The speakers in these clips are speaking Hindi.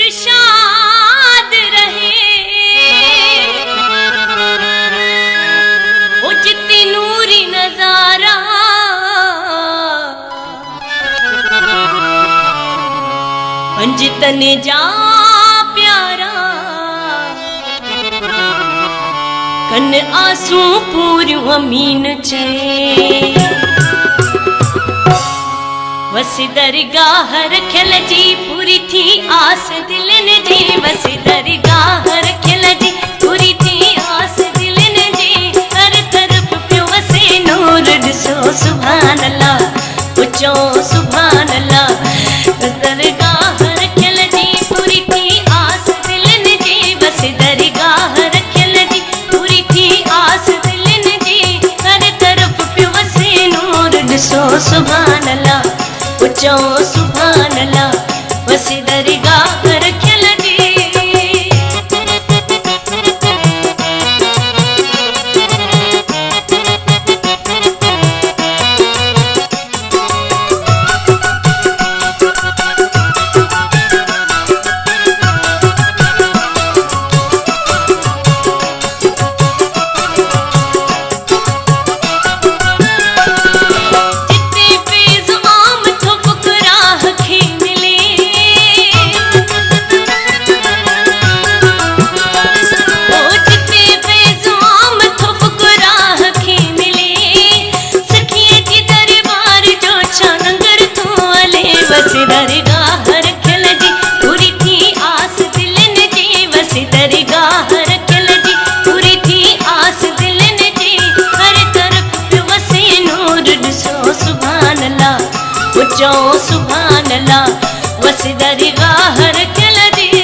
इरशाद रहे वो जितनी नूरी नजारा पंजतन जा प्यारा कन आंसू पूरियों अमीन छे वस दरगाह रखल जी पूरी थी आस दिल ने जी वस दरगाह रखल जी पूरी थी आस दिल ने जी हर तरफ पियो वसे नूर ॾिसो सुभान अल्लाह उचो सुभान अल्लाह दरगाह रखल जी पूरी थी आस दिल ने जी वस दरगाह रखल जी पूरी थी आस दिल ने जी हर तरफ पियो वसे नूर ॾिसो सुभान अल्लाह उचो सुभान अल्लाह वस दरगाह रखल जी उचो सुभान अल्लाह वस दरगाह रखल जी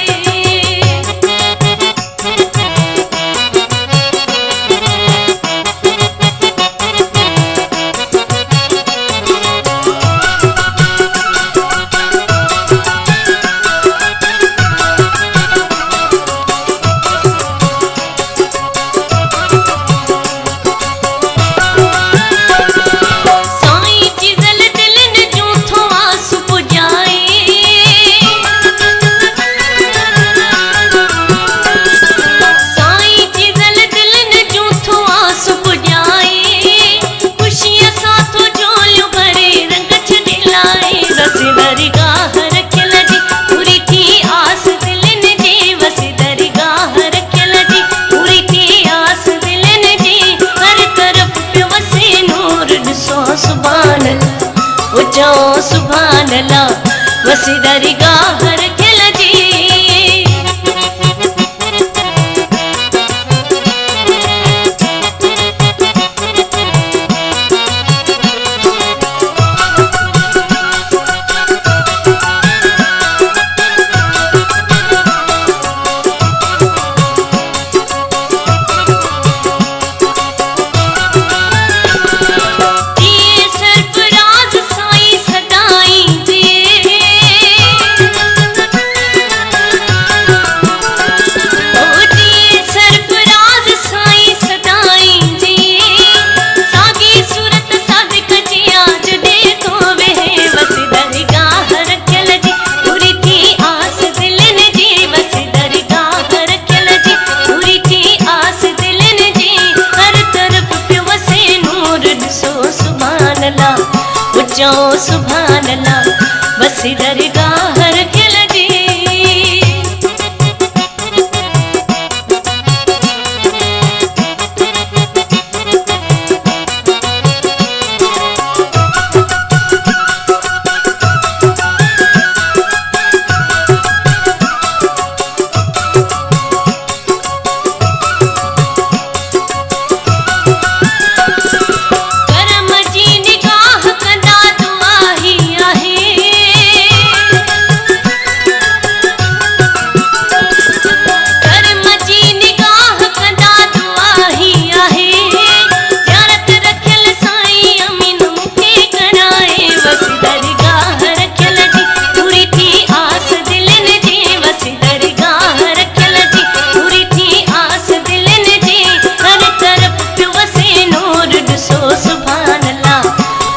उचो सुभान अल्लाह वस दरगाह रखल जी उचो सुभान अल्लाह वस दरगाह रखल जी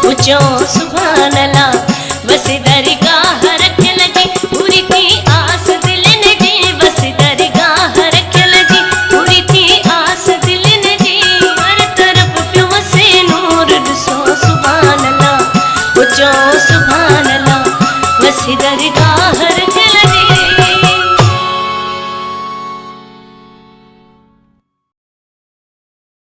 उचो सुभान अल्लाह वस दरगाह रखल जी पूरी थी आस दिल ने सुभान अल्लाह। वसी दरगाह